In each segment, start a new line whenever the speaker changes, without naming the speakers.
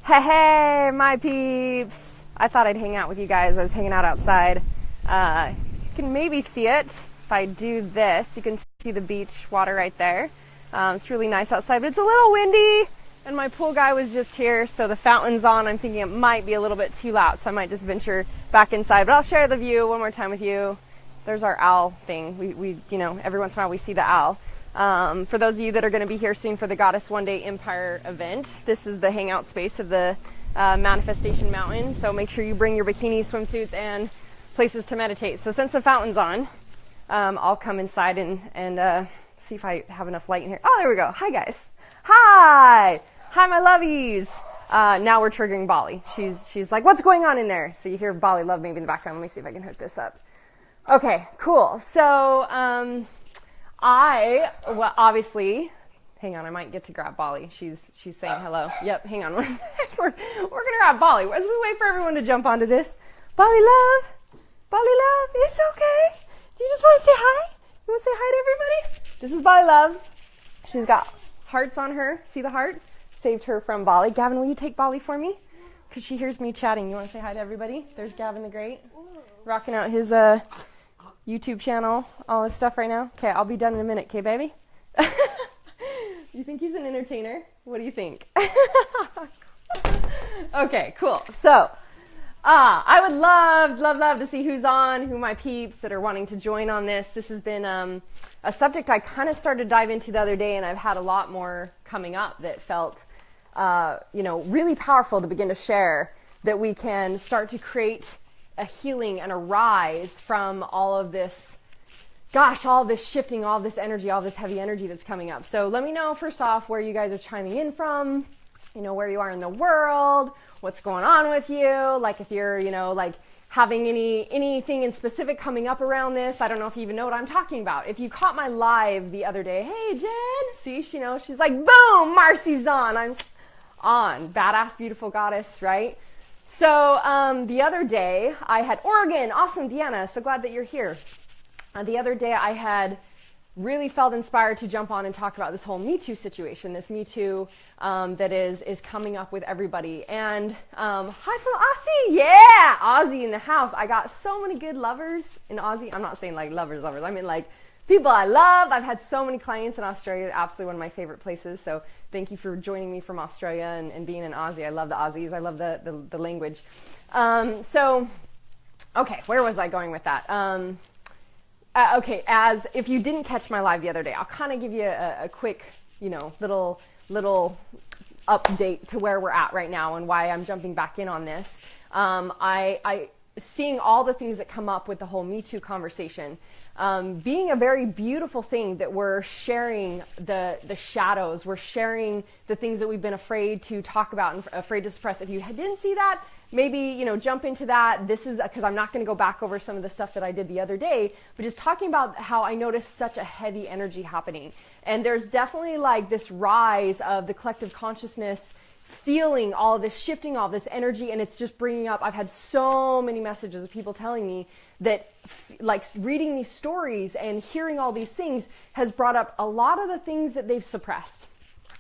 Hey, hey, my peeps. I thought I'd hang out with you guys. I was hanging out outside. You can maybe see it if I do this. You can see the beach water right there. It's really nice outside, but it's a little windy, and my pool guy was just here, so the fountain's on. I'm thinking it might be a little bit too loud, so I might just venture back inside, but I'll share the view one more time with you. There's our owl thing. We you know, every once in a while we see the owl. For those of you that are going to be here soon for the Goddess One Day Empire event, this is the hangout space of the Manifestation Mountain. So make sure you bring your bikinis, swimsuits, and places to meditate. So since the fountain's on, I'll come inside and see if I have enough light in here. Oh, there we go. Hi, guys. Hi. Hi, my lovies. Now we're triggering Bali. She's like, what's going on in there? So you hear Bali Love maybe in the background. Let me see if I can hook this up. Okay, cool. So, well, obviously, hang on, I might get to grab Bali. She's saying hello. Yep, hang on. We're going to grab Bali as we wait for everyone to jump onto this. Bali Love, it's okay. Do you just want to say hi? You want to say hi to everybody? This is Bali Love. She's got hearts on her. See the heart? Saved her from Bali. Gavin, will you take Bali for me? Because she hears me chatting. You want to say hi to everybody? There's Gavin the Great, rocking out his YouTube channel, all this stuff right now. Okay, I'll be done in a minute, okay, baby? You think he's an entertainer? What do you think? Okay, cool. So, I would love to see who's on, who my peeps that are wanting to join on this. This has been a subject I kind of started to dive into the other day, and I've had a lot more coming up that felt, really powerful to begin to share, that we can start to create a healing and a rise from all of this, all this shifting, all this energy, all this heavy energy that's coming up. So let me know first off where you guys are chiming in from, where you are in the world, what's going on with you, like if you're, like having anything in specific coming up around this. I don't know if you even know what I'm talking about. If you caught my live the other day, hey Jen, see, she's like, boom, Marci's on, I'm on, badass, beautiful goddess, right? So the other day I had Oregon, awesome, Deanna, so glad that you're here. The other day I had really felt inspired to jump on and talk about this whole Me Too situation, this Me Too that is coming up with everybody. And hi from Aussie, yeah, Aussie in the house. I got so many good lovers in Aussie. I'm not saying like lovers, I mean like people I love. I've had so many clients in Australia, absolutely one of my favorite places. So thank you for joining me from Australia and being in Aussie. I love the Aussies. I love the language. Okay, where was I going with that? Okay, as if you didn't catch my live the other day, I'll kind of give you a quick, little update to where we're at right now and why I'm jumping back in on this. I seeing all the things that come up with the whole Me Too conversation, being a very beautiful thing that we're sharing the shadows, we're sharing the things that we've been afraid to talk about and afraid to suppress. If you didn't see that, maybe, jump into that. This is because I'm not going to go back over some of the stuff that I did the other day, but just talking about how I noticed such a heavy energy happening. And there's definitely like this rise of the collective consciousness feeling all of this, shifting all this energy, and it's just bringing up, I've had so many messages of people telling me that like reading these stories and hearing all these things has brought up a lot of the things that they've suppressed.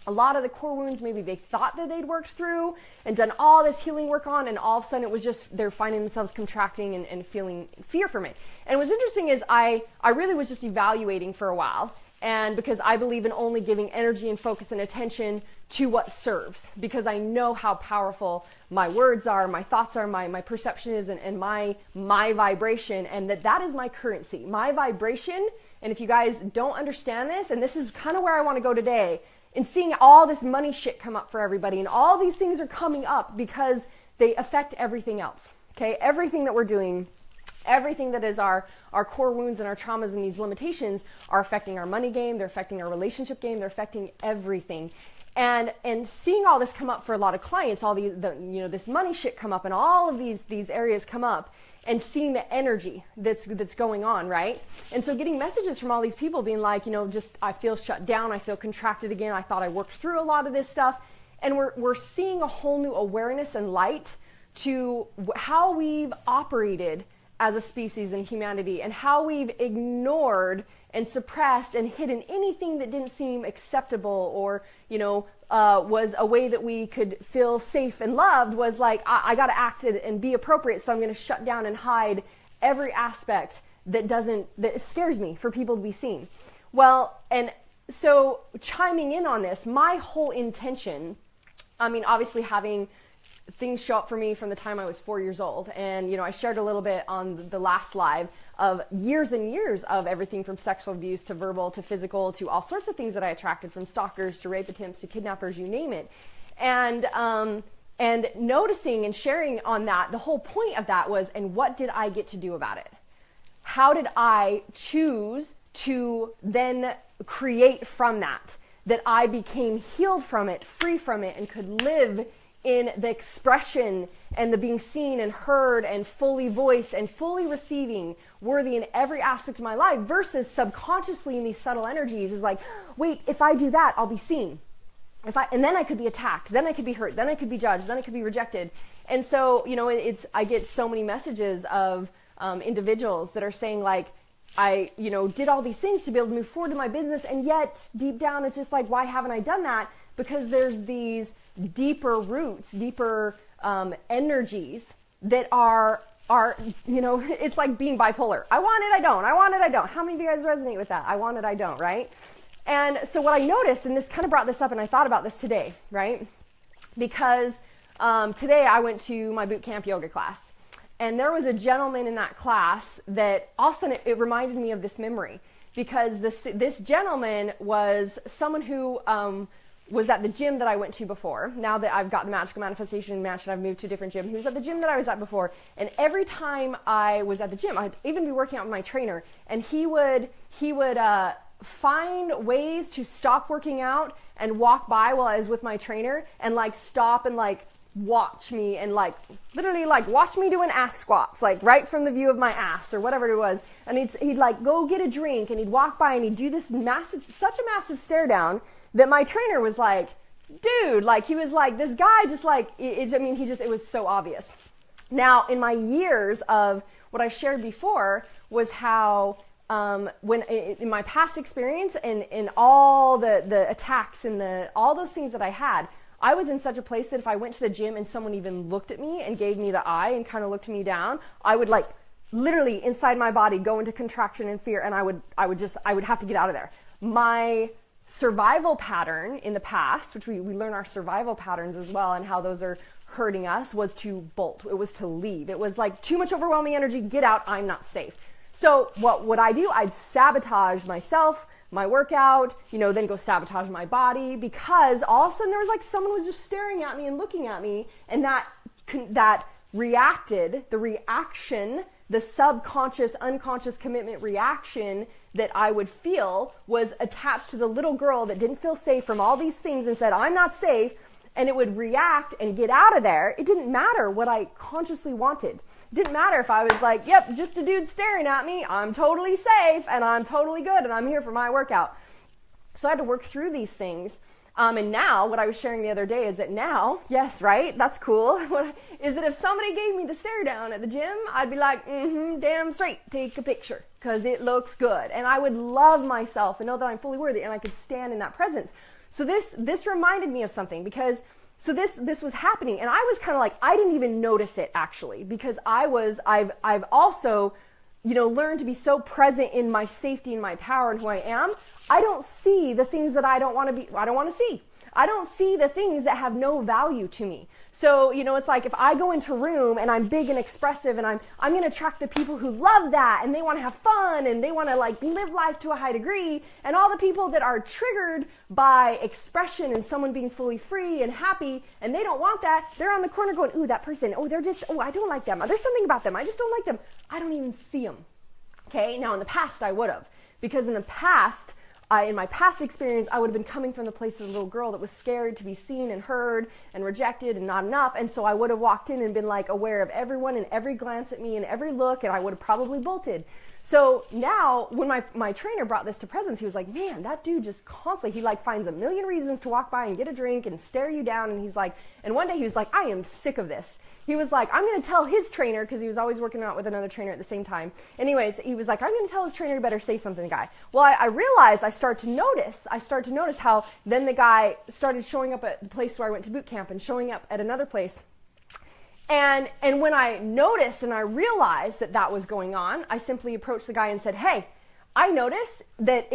A lot of the core wounds maybe they thought that they'd worked through and done all this healing work on, and all of a sudden it was just they're finding themselves contracting and feeling fear from it. And what's interesting is I really was just evaluating for a while, and because I believe in only giving energy and focus and attention to what serves, because I know how powerful my words are, my thoughts are, my perception is, and my vibration, and that is my currency, my vibration. And if you guys don't understand this, and this is kind of where I want to go today, and seeing all this money shit come up for everybody, and all these things are coming up because they affect everything else, okay? Everything that we're doing, everything that is our core wounds and our traumas and these limitations are affecting our money game, they're affecting our relationship game, they're affecting everything. And seeing all this come up for a lot of clients, all this money shit come up, and all of these areas come up, and seeing the energy that's going on, right? And so getting messages from all these people being like, just I feel shut down, I feel contracted again, I thought I worked through a lot of this stuff. And we're seeing a whole new awareness and light to how we've operated as a species in humanity, and how we've ignored and suppressed and hidden anything that didn't seem acceptable or, was a way that we could feel safe and loved, was like, I got to act and be appropriate, so I'm going to shut down and hide every aspect that scares me for people to be seen. Well, and so chiming in on this, my whole intention, obviously having things show up for me from the time I was 4 years old. And, I shared a little bit on the last live of years and years of everything from sexual abuse to verbal to physical to all sorts of things that I attracted, from stalkers to rape attempts to kidnappers, you name it. And noticing and sharing on that, the whole point of that was, and what did I get to do about it? How did I choose to then create from that I became healed from it, free from it, and could live in the expression and the being seen and heard and fully voiced and fully receiving, worthy in every aspect of my life, versus subconsciously in these subtle energies is like, wait, if I do that, I'll be seen. And then I could be attacked, then I could be hurt, then I could be judged, then I could be rejected. And so, I get so many messages of individuals that are saying like, I, did all these things to be able to move forward in my business, and yet deep down it's just like, why haven't I done that? Because there's these deeper roots, deeper energies that are it's like being bipolar. I want it, I don't. I want it, I don't. How many of you guys resonate with that? I want it, I don't, right? And so what I noticed, and this kind of brought this up, and I thought about this today, right? Because today I went to my boot camp yoga class. And there was a gentleman in that class that all of a sudden it reminded me of this memory, because this gentleman was someone who was at the gym that I went to before. Now that I've got the Magical Manifestation Match and I've moved to a different gym, he was at the gym that I was at before. And every time I was at the gym, I'd even be working out with my trainer, and he would find ways to stop working out and walk by while I was with my trainer and like stop and like watch me and like literally like watch me doing ass squats, like right from the view of my ass or whatever it was. And he'd like go get a drink, and he'd walk by and he'd do this such a massive stare down that my trainer was like, dude, like he was like, this guy just like, it was so obvious. Now in my years of what I shared before was how in my past experience and in all the attacks and all those things that I had, I was in such a place that if I went to the gym and someone even looked at me and gave me the eye and kind of looked me down, I would like literally inside my body go into contraction and fear, and I would have to get out of there. My survival pattern in the past, which we learn our survival patterns as well and how those are hurting us, was to bolt. It was to leave. It was like too much overwhelming energy, get out, I'm not safe. So what would I do? I'd sabotage myself, my workout, then go sabotage my body, because all of a sudden there was like someone was just staring at me and looking at me, and that reacted, the reaction, the subconscious, unconscious commitment reaction that I would feel was attached to the little girl that didn't feel safe from all these things and said, I'm not safe, and it would react and get out of there. It didn't matter what I consciously wanted. It didn't matter if I was like, yep, just a dude staring at me, I'm totally safe and I'm totally good and I'm here for my workout. So I had to work through these things. And now what I was sharing the other day is that now, yes, right, that's cool, is that if somebody gave me the stare down at the gym, I'd be like, damn straight, take a picture because it looks good. And I would love myself and know that I'm fully worthy, and I could stand in that presence. So this reminded me of something, because so this was happening, and I was kind of like, I didn't even notice it actually, because I've also, learned to be so present in my safety and my power and who I am. I don't see the things that I don't want to see. I don't see the things that have no value to me. So, it's like if I go into a room and I'm big and expressive and I'm going to attract the people who love that and they want to have fun and they want to like live life to a high degree, and all the people that are triggered by expression and someone being fully free and happy and they don't want that, they're on the corner going, ooh, that person, I don't like them. There's something about them. I just don't like them. I don't even see them. Okay. Now in the past I would have, because in the past, in my past experience, I would have been coming from the place of a little girl that was scared to be seen and heard and rejected and not enough. And so I would have walked in and been like aware of everyone and every glance at me and every look, and I would have probably bolted. So now when my trainer brought this to presence, he was like, man, that dude just constantly, he like finds a million reasons to walk by and get a drink and stare you down. And he's like, and one day he was like, I am sick of this. He was like, I'm going to tell his trainer, because he was always working out with another trainer at the same time. Anyways, he was like, I'm going to tell his trainer, you better say something to the guy. Well, I realized I started to notice how then the guy started showing up at the place where I went to boot camp and showing up at another place. And when I noticed and I realized that that was going on, I simply approached the guy and said, hey, I notice that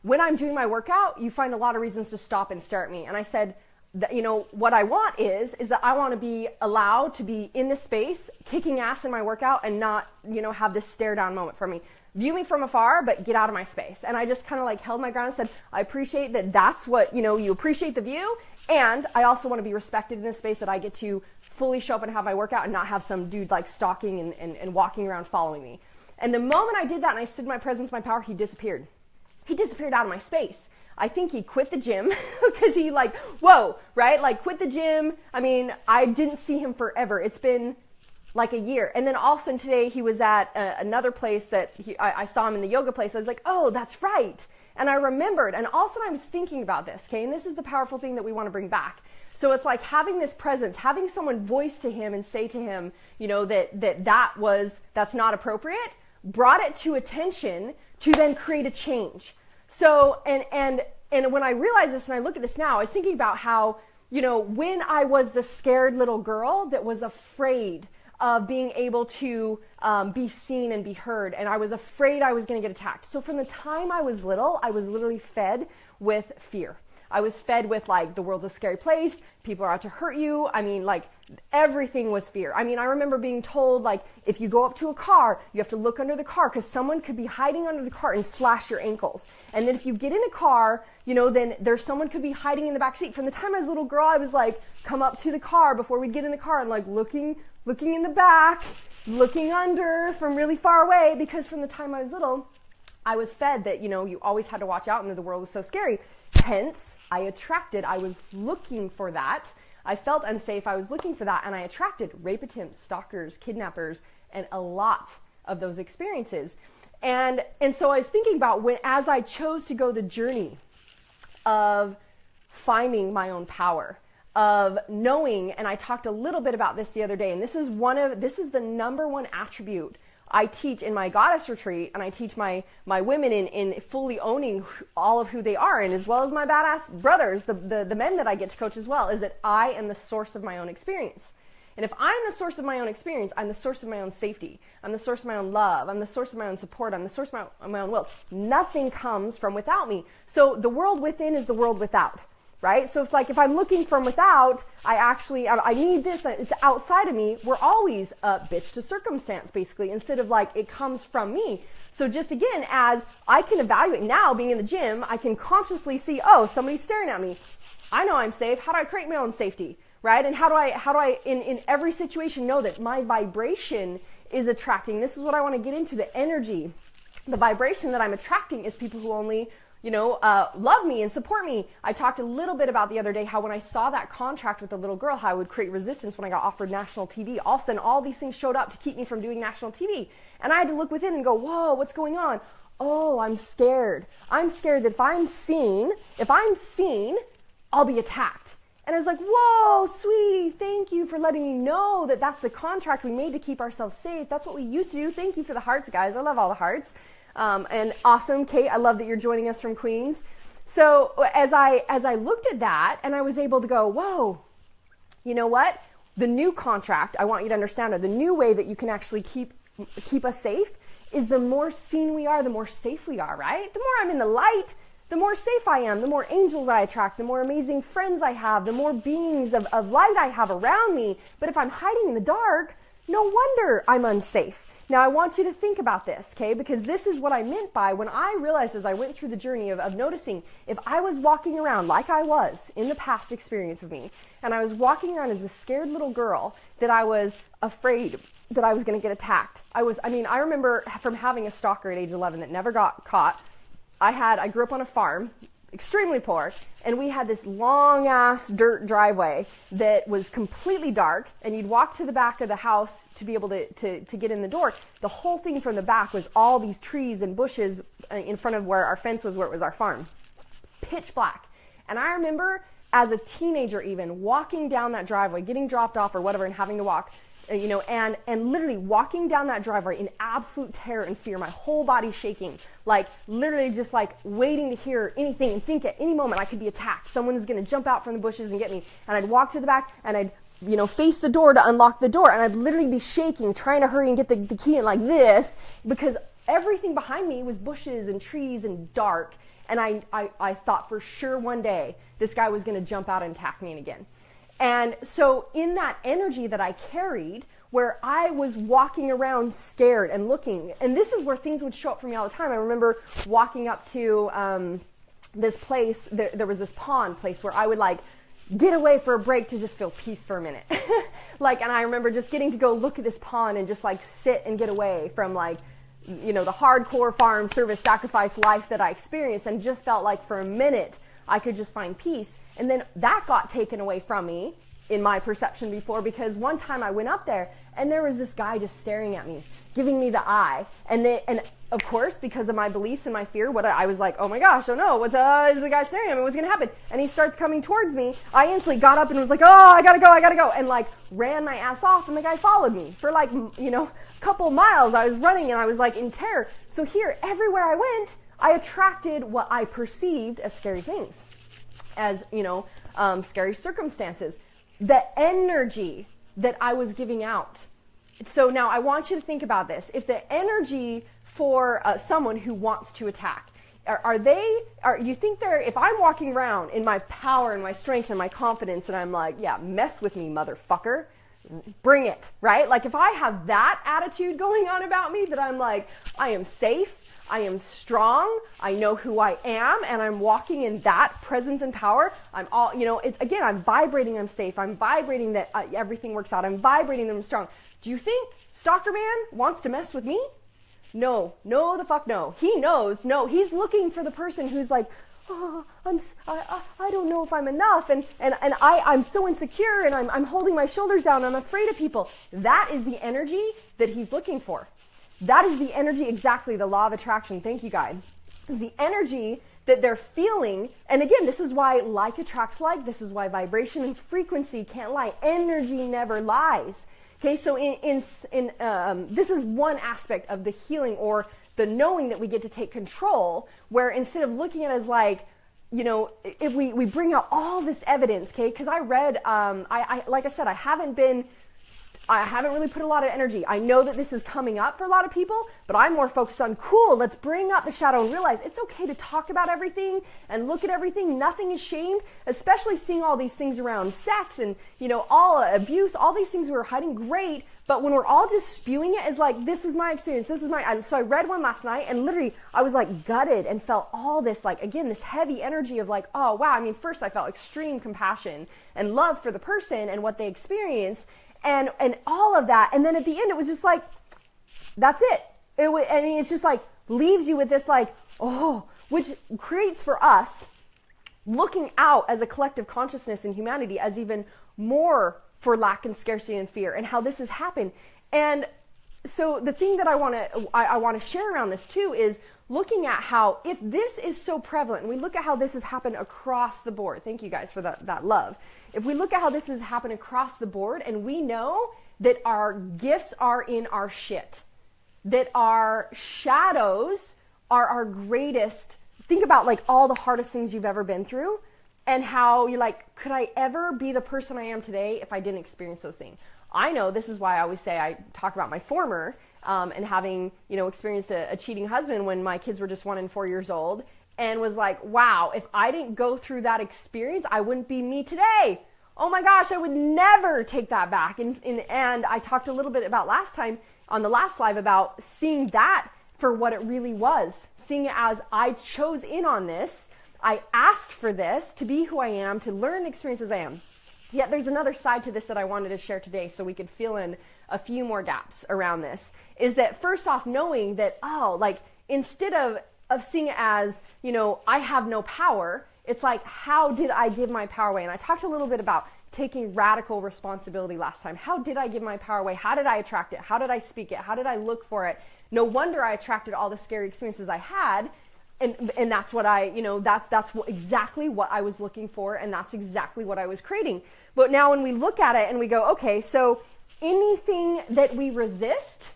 when I'm doing my workout, you find a lot of reasons to stop and stare at me. And I said, that, what I want is that I want to be allowed to be in this space, kicking ass in my workout and not, have this stare down moment for me. View me from afar, but get out of my space. And I just kind of like held my ground and said, I appreciate that that's what, you appreciate the view. And I also want to be respected in this space, that I get to fully show up and have my workout and not have some dude like stalking and walking around following me. And the moment I did that and I stood in my presence, my power, he disappeared. He disappeared out of my space. I think he quit the gym because he like, whoa, right? Like quit the gym. I mean, I didn't see him forever. It's been like a year. And then all of a sudden today he was at another place that I saw him in the yoga place. I was like, oh, that's right. And I remembered, and all of a sudden I was thinking about this, okay? And this is the powerful thing that we want to bring back. So it's like having this presence, having someone voice to him and say to him, that's not appropriate, brought it to attention to then create a change. So, and when I realized this and I look at this now, I was thinking about how, when I was the scared little girl that was afraid of being able to be seen and be heard, and I was afraid I was going to get attacked. So from the time I was little, I was literally fed with fear. I was fed with like, the world's a scary place, people are out to hurt you. I mean, like everything was fear. I mean, I remember being told like, if you go up to a car, you have to look under the car because someone could be hiding under the car and slash your ankles. And then if you get in a car, then there's someone could be hiding in the back seat. From the time I was a little girl, I was like, come up to the car before we'd get in the car and like looking in the back, looking under from really far away, because from the time I was little, I was fed that, you always had to watch out and the world was so scary. Hence, I was looking for that. I felt unsafe. I was looking for that. And I attracted rape attempts, stalkers, kidnappers, and a lot of those experiences. And so I was thinking about as I chose to go the journey of finding my own power, of knowing, and I talked a little bit about this the other day, and this is the number one attribute I teach in my goddess retreat, and I teach my women in fully owning all of who they are, and as well as my badass brothers, the men that I get to coach as well, is that I am the source of my own experience. And if I'm the source of my own experience, I'm the source of my own safety. I'm the source of my own love. I'm the source of my own support. I'm the source of my own will. Nothing comes from without me. So the world within is the world without. Right? So it's like, if I'm looking from without, I need this, it's outside of me. We're always a bitch to circumstance, basically, instead of like, it comes from me. So just again, as I can evaluate now being in the gym, I can consciously see, oh, somebody's staring at me. I know I'm safe. How do I create my own safety? Right? And how do I in every situation know that my vibration is attracting? This is what I want to get into, the energy. The vibration that I'm attracting is people who only love me and support me. I talked a little bit about the other day how when I saw that contract with the little girl, how I would create resistance when I got offered national TV. All of a sudden, all these things showed up to keep me from doing national TV. And I had to look within and go, whoa, what's going on? Oh, I'm scared. I'm scared that if I'm seen, I'll be attacked. And I was like, whoa, sweetie, thank you for letting me know that that's the contract we made to keep ourselves safe. That's what we used to do. Thank you for the hearts, guys. I love all the hearts. And awesome, Kate, I love that you're joining us from Queens. So as I looked at that and I was able to go, whoa, you know what? The new contract, I want you to understand, or the new way that you can actually keep us safe is the more seen we are, the more safe we are, right? The more I'm in the light, the more safe I am, the more angels I attract, the more amazing friends I have, the more beings of light I have around me. But if I'm hiding in the dark, no wonder I'm unsafe. Now, I want you to think about this, okay? Because this is what I meant by when I realized as I went through the journey of noticing if I was walking around like I was in the past experience of me, and I was walking around as a scared little girl that I was afraid that I was going to get attacked. I remember from having a stalker at age 11 that never got caught. I grew up on a farm, extremely poor, and we had this long ass dirt driveway that was completely dark, and you'd walk to the back of the house to be able to get in the door. The whole thing from the back was all these trees and bushes in front of where our fence was, where it was our farm. Pitch black. And I remember as a teenager even walking down that driveway, getting dropped off or whatever, and having to walk, and literally walking down that driveway in absolute terror and fear, my whole body shaking, like literally just like waiting to hear anything and think at any moment I could be attacked. Someone is going to jump out from the bushes and get me. And I'd walk to the back and I'd, face the door to unlock the door, and I'd literally be shaking, trying to hurry and get the key in like this, because everything behind me was bushes and trees and dark. And I thought for sure one day this guy was going to jump out and attack me again. And so in that energy that I carried, where I was walking around scared and looking, and this is where things would show up for me all the time. I remember walking up to this place, there was this pond place where I would like get away for a break to just feel peace for a minute. And I remember just getting to go look at this pond and just like sit and get away from the hardcore farm service sacrifice life that I experienced, and just felt like for a minute I could just find peace. And then that got taken away from me in my perception before, because one time I went up there and there was this guy just staring at me, giving me the eye. And of course, because of my beliefs and my fear, I was like, oh my gosh, oh no, is the guy staring at me? What's gonna happen? And he starts coming towards me. I instantly got up and was like, oh, I gotta go. And like ran my ass off, and the guy followed me for like, a couple miles. I was running and I was like in terror. So here, everywhere I went, I attracted what I perceived as scary things, as, scary circumstances. The energy that I was giving out. So now I want you to think about this. If the energy for someone who wants to attack, you think if I'm walking around in my power and my strength and my confidence, and I'm like, yeah, mess with me, motherfucker, bring it, right? Like if I have that attitude going on about me, that I'm like, I am safe, I am strong, I know who I am, and I'm walking in that presence and power. I'm vibrating, I'm safe, I'm vibrating that everything works out, I'm vibrating that I'm strong. Do you think Stalker Man wants to mess with me? No, the fuck no. He knows, no, he's looking for the person who's like, oh, I don't know if I'm enough, and I'm so insecure, and I'm holding my shoulders down, I'm afraid of people. That is the energy that he's looking for. That is the energy, exactly, the law of attraction. Thank you, guide. The energy that they're feeling. And again, this is why like attracts like. This is why vibration and frequency can't lie. Energy never lies. Okay, so this is one aspect of the healing, or the knowing that we get to take control, where instead of looking at it as like, if we bring out all this evidence, okay, because I read, like I said, I haven't really put a lot of energy. I know that this is coming up for a lot of people, but I'm more focused on, cool, let's bring up the shadow and realize it's okay to talk about everything and look at everything. Nothing is shamed, especially seeing all these things around sex and, all abuse, all these things we were hiding, great. But when we're all just spewing it as like, this is my experience, so I read one last night, and literally I was like gutted and felt all this, like, again, this heavy energy of like, oh wow. First I felt extreme compassion and love for the person and what they experienced, and all of that. And then at the end, it was just like, that's it. It's just like, leaves you with this like, oh, which creates for us, looking out as a collective consciousness in humanity, as even more for lack and scarcity and fear, and how this has happened. And so the thing that I want to share around this too is looking at how, if this is so prevalent, and we look at how this has happened across the board, thank you guys for that love. If we look at how this has happened across the board, and we know that our gifts are in our shit, that our shadows are our greatest, think about like all the hardest things you've ever been through, and how you're like, could I ever be the person I am today if I didn't experience those things? I know this is why I always say, I talk about my former, and having, experienced a cheating husband when my kids were just 1 and 4 years old, and was like, wow, if I didn't go through that experience, I wouldn't be me today. Oh my gosh, I would never take that back. And I talked a little bit about last time on the last live about seeing that for what it really was, seeing it as, I chose in on this, I asked for this to be who I am, to learn the experiences I am. Yet there's another side to this that I wanted to share today, so we could fill in a few more gaps around this, is that first off, knowing that, instead of of seeing it as, I have no power. It's like, how did I give my power away? And I talked a little bit about taking radical responsibility last time. How did I give my power away? How did I attract it? How did I speak it? How did I look for it? No wonder I attracted all the scary experiences I had. And that's what that's exactly what I was looking for. And that's exactly what I was creating. But now when we look at it and we go, okay, so anything that we resist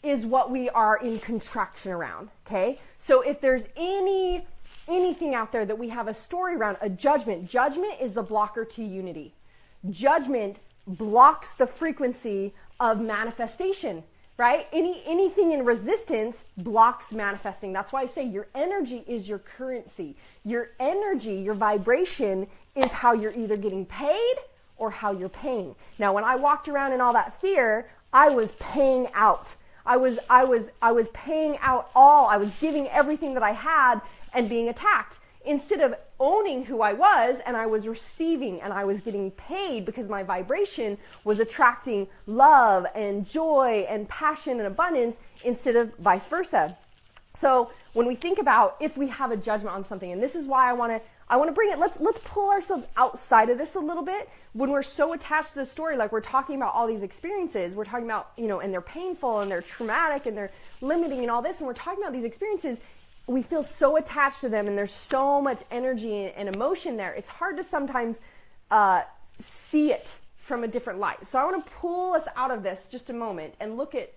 is what we are in contraction around, okay? So if there's anything out there that we have a story around, a judgment is the blocker to unity. Judgment blocks the frequency of manifestation, right? Anything in resistance blocks manifesting. That's why I say your energy is your currency. Your energy, your vibration is how you're either getting paid or how you're paying. Now, when I walked around in all that fear, I was paying out. I was paying out all. I was giving everything that I had and being attacked instead of owning who I was, and I was receiving and I was getting paid because my vibration was attracting love and joy and passion and abundance instead of vice versa. So when we think about if we have a judgment on something, and this is why I want to bring it, let's pull ourselves outside of this a little bit. When we're so attached to the story, like we're talking about all these experiences, we're talking about, and they're painful and they're traumatic and they're limiting and all this, and we're talking about these experiences, we feel so attached to them and there's so much energy and emotion there. It's hard to sometimes see it from a different light. So I want to pull us out of this just a moment and look at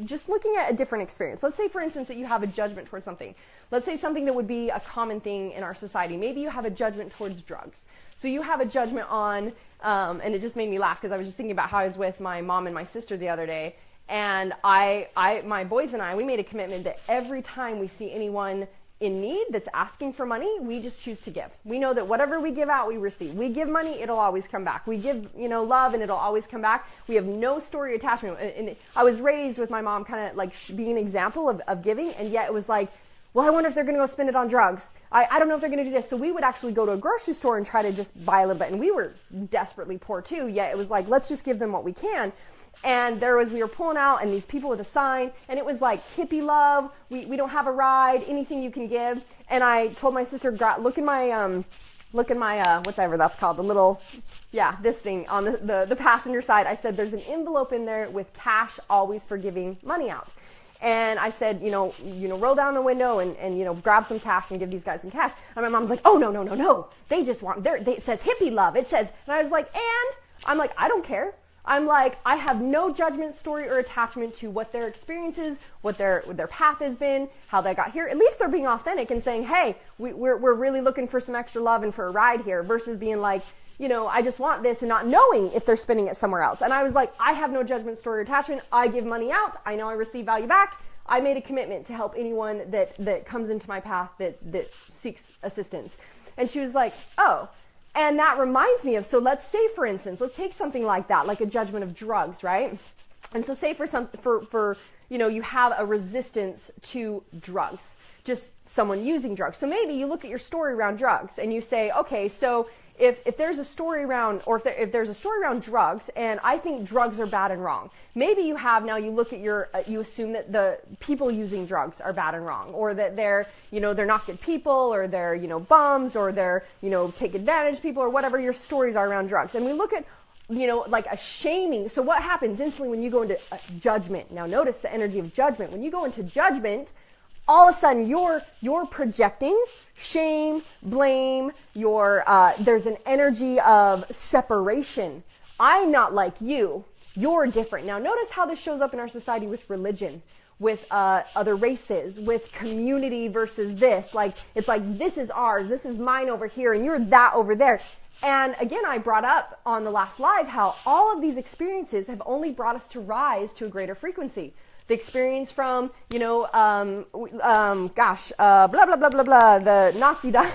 just looking at a different experience. Let's say, for instance, that you have a judgment towards something. Let's say something that would be a common thing in our society. Maybe you have a judgment towards drugs. So you have a judgment on, and it just made me laugh because I was just thinking about how I was with my mom and my sister the other day. And my boys and I, we made a commitment that every time we see anyone in need that's asking for money, we just choose to give. We know that whatever we give out, we receive. We give money, it'll always come back. We give, love, and it'll always come back. We have no story attachment. And I was raised with my mom kind of like being an example of giving, and yet it was like, well, I wonder if they're going to go spend it on drugs. I don't know if they're going to do this. So we would actually go to a grocery store and try to just buy a little bit. And we were desperately poor too. Yet it was like, let's just give them what we can. And we were pulling out and these people with a sign, and it was like hippie love. We don't have a ride, anything you can give. And I told my sister, look in my whatever that's called, the little, this thing on the passenger side. I said, there's an envelope in there with cash always for giving money out. And I said, roll down the window and grab some cash and give these guys some cash. And my mom's like, oh, no. They just want, it says hippie love. It says, and I was like, and I'm like, I don't care. I'm like, I have no judgment, story, or attachment to what their experience is, what their path has been, how they got here. At least they're being authentic and saying, hey, we're really looking for some extra love and for a ride here, versus being like, I just want this and not knowing if they're spending it somewhere else. And I was like, I have no judgment, story, or attachment. I give money out. I know I receive value back. I made a commitment to help anyone that comes into my path that seeks assistance. And she was like, oh. And that reminds me of, so let's say, for instance, let's take something like that, like a judgment of drugs, right? And so say for you have a resistance to drugs, just someone using drugs. So maybe you look at your story around drugs and you say, okay, so if there's a story around, or if there's a story around drugs, and I think drugs are bad and wrong, maybe you look at you assume that the people using drugs are bad and wrong, or that they're not good people, or they're, bums, or they're, take advantage of people, or whatever your stories are around drugs. And we look at, like a shaming. So what happens instantly when you go into judgment? Now notice the energy of judgment. When you go into judgment, all of a sudden you're projecting shame, blame, there's an energy of separation. I'm not like you. You're different. Now notice how this shows up in our society with religion, with other races, with community versus this. Like, it's like, this is ours, this is mine over here, and you're that over there. And again, I brought up on the last live how all of these experiences have only brought us to rise to a greater frequency. The experience from, blah, blah, blah, blah, blah, the Nazi guy,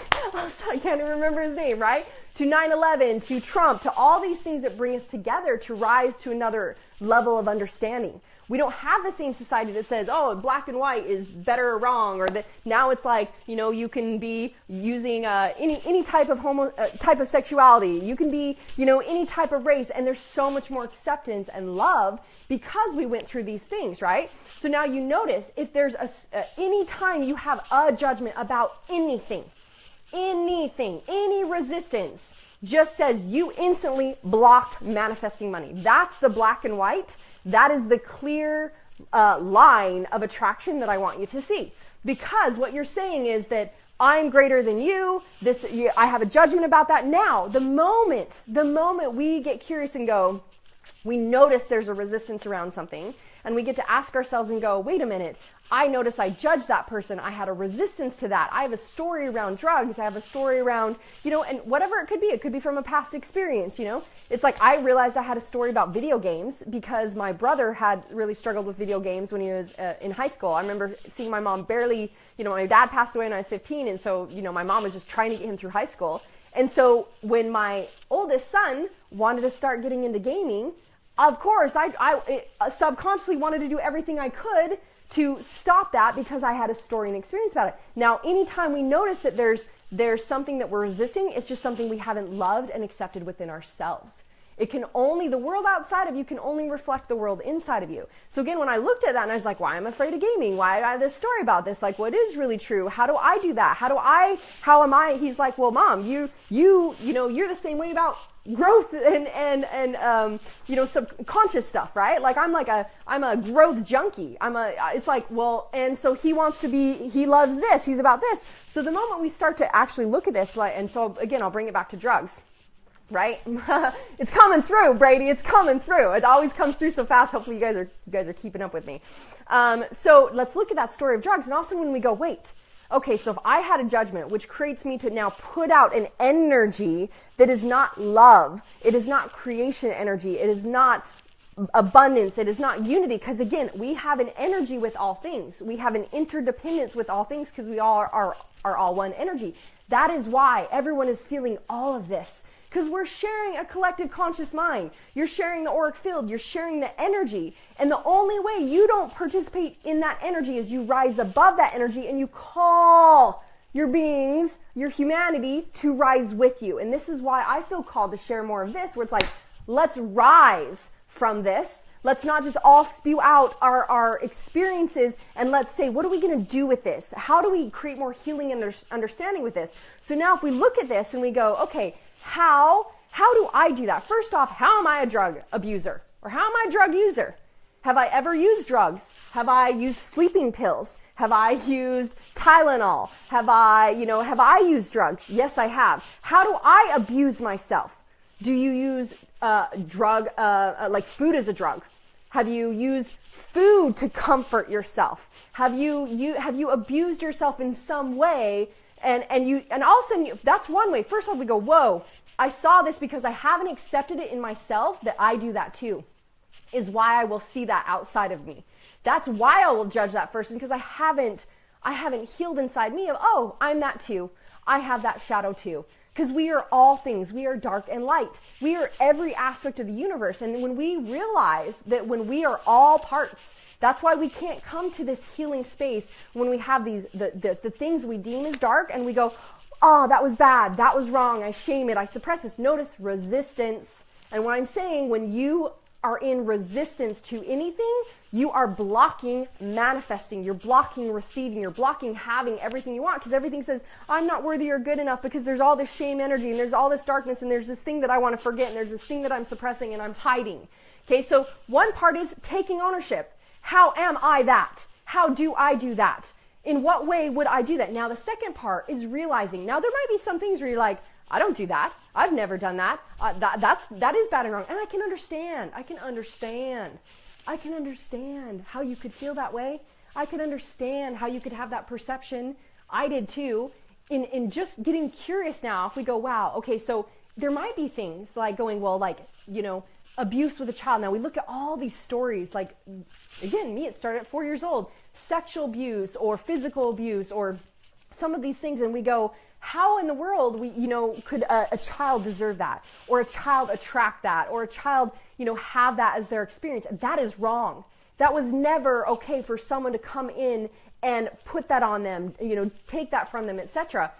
I can't even remember his name, right? to 9/11, to Trump, to all these things that bring us together to rise to another level of understanding. We don't have the same society that says, oh, black and white is better or wrong, or that now it's like, you can be using any type of type of sexuality. You can be, any type of race, and there's so much more acceptance and love because we went through these things, right? So now you notice if there's any time you have a judgment about anything, any resistance, just says you instantly block manifesting money. That's the black and white. That is the clear line of attraction that I want you to see. Because what you're saying is that I'm greater than you. I have a judgment about that. Now, the moment we get curious and go, we notice there's a resistance around something, and we get to ask ourselves and go, wait a minute, I notice I judged that person. I had a resistance to that. I have a story around drugs. I have a story around, and whatever it could be from a past experience, It's like I realized I had a story about video games because my brother had really struggled with video games when he was in high school. I remember seeing my mom barely, my dad passed away when I was 15, and so, my mom was just trying to get him through high school. And so when my oldest son wanted to start getting into gaming, of course, I subconsciously wanted to do everything I could to stop that because I had a story and experience about it. Now, anytime we notice that there's something that we're resisting, it's just something we haven't loved and accepted within ourselves. The world outside of you can only reflect the world inside of you. So again, when I looked at that and I was like, why am I afraid of gaming? Why do I have this story about this? Like, what is really true? How do I do that? How am I? He's like, well, Mom, you're the same way about growth and subconscious stuff, right? Like I'm a growth junkie. It's like, well, and so he loves this, he's about this. So the moment we start to actually look at this, and so again, I'll bring it back to drugs, right? It's coming through, Brady, it's coming through. It always comes through so fast. Hopefully you guys are keeping up with me. So let's look at that story of drugs. And also when we go, wait, okay, so if I had a judgment, which creates me to now put out an energy that is not love, it is not creation energy, it is not abundance, it is not unity, because again, we have an energy with all things. We have an interdependence with all things because we all are all one energy. That is why everyone is feeling all of this, because we're sharing a collective conscious mind. You're sharing the auric field, you're sharing the energy. And the only way you don't participate in that energy is you rise above that energy and you call your beings, your humanity, to rise with you. And this is why I feel called to share more of this, where it's like, let's rise from this. Let's not just all spew out our experiences, and let's say, what are we going to do with this? How do we create more healing and understanding with this? So now if we look at this and we go, okay, how do I do that? First off, how am I a drug abuser? Or how am I a drug user? Have I ever used drugs? Have I used sleeping pills? Have I used Tylenol? Have I used drugs? Yes, I have. How do I abuse myself? Do you use drug, like food as a drug? Have you used food to comfort yourself? Have you abused yourself in some way? And all of a sudden, that's one way. First off, we go, whoa, I saw this because I haven't accepted it in myself that I do that too, is why I will see that outside of me. That's why I will judge that first, because I haven't healed inside me of, oh, I'm that too. I have that shadow too. Because we are all things. We are dark and light. We are every aspect of the universe. And when we realize that when we are all parts, that's why we can't come to this healing space when we have the things we deem as dark and we go, oh, that was bad, that was wrong, I shame it, I suppress this. Notice resistance. And what I'm saying, when you are in resistance to anything, you are blocking manifesting, you're blocking receiving, you're blocking having everything you want, because everything says, I'm not worthy or good enough, because there's all this shame energy and there's all this darkness and there's this thing that I want to forget and there's this thing that I'm suppressing and I'm hiding. Okay, so one part is taking ownership. How am I that? How do I do that? In what way would I do that? Now, the second part is realizing. Now, there might be some things where you're like, I don't do that. I've never done that. That is bad and wrong. And I can understand. I can understand how you could feel that way. I can understand how you could have that perception. I did too. In just getting curious now, if we go, wow, okay, so there might be things like going, well, like, abuse with a child. Now we look at all these stories, like, again, it started at 4 years old, sexual abuse or physical abuse or some of these things, and we go, How in the world could a child deserve that, or a child attract that, or a child, have that as their experience? That is wrong. That was never okay for someone to come in and put that on them, take that from them, etc.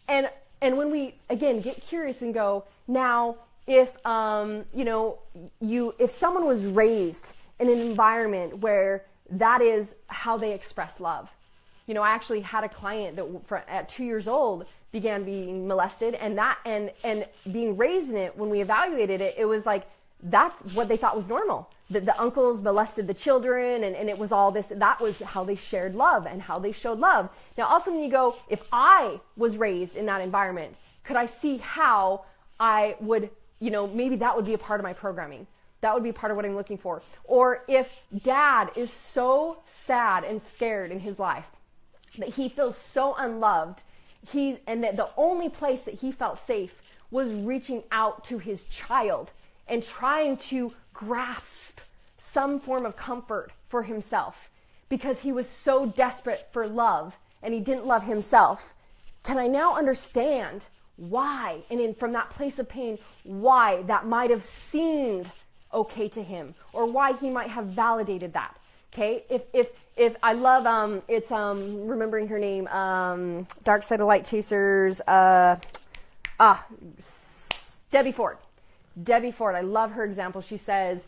And when we, again, get curious and go, now, if, if someone was raised in an environment where that is how they express love. I actually had a client that at 2 years old began being molested, and being raised in it, when we evaluated it, it was like, that's what they thought was normal. That the uncles molested the children, and it was all this. That was how they shared love and how they showed love. Now, also when you go, if I was raised in that environment, could I see how I would, maybe that would be a part of my programming. That would be part of what I'm looking for. Or if dad is so sad and scared in his life that he feels so unloved, and that the only place that he felt safe was reaching out to his child and trying to grasp some form of comfort for himself because he was so desperate for love and he didn't love himself. Can I now understand why, and from that place of pain, why that might have seemed okay to him, or why he might have validated that? Okay, if I love it's remembering her name, Dark Side of Light Chasers, Debbie Ford. Debbie Ford, I love her example. She says,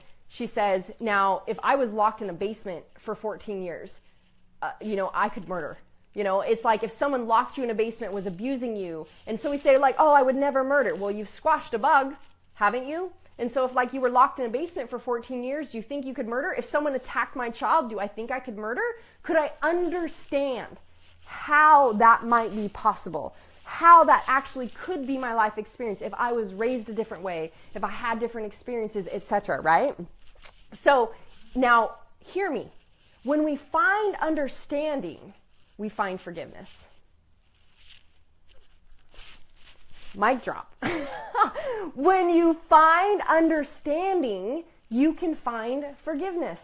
now, if I was locked in a basement for 14 years, I could murder. It's like if someone locked you in a basement, was abusing you, and so we say like, oh, I would never murder. Well, you've squashed a bug, haven't you? And so if like you were locked in a basement for 14 years, do you think you could murder? If someone attacked my child, do I think I could murder? Could I understand how that might be possible? How that actually could be my life experience if I was raised a different way, if I had different experiences, etc., right? So now, hear me. When we find understanding, we find forgiveness. Mic drop. When you find understanding, you can find forgiveness.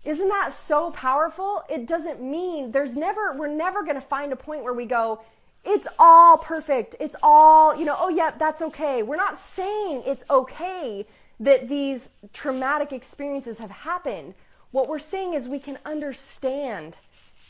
Isn't that so powerful? It doesn't mean we're never going to find a point where we go, it's all perfect. It's all, oh yeah, that's okay. We're not saying it's okay that these traumatic experiences have happened. What we're saying is we can understand.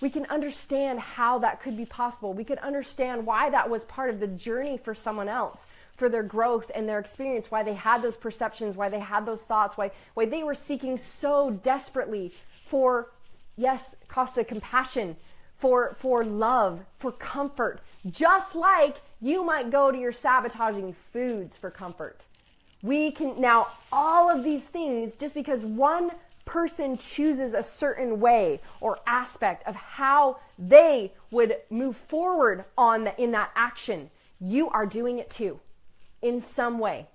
We can understand how that could be possible. We can understand why that was part of the journey for someone else, for their growth and their experience, why they had those perceptions, why they had those thoughts, why they were seeking so desperately for, yes, Costa, compassion, for love, for comfort, just like you might go to your sabotaging foods for comfort. We can now, all of these things, just because one person chooses a certain way or aspect of how they would move forward in that action, you are doing it too in some way.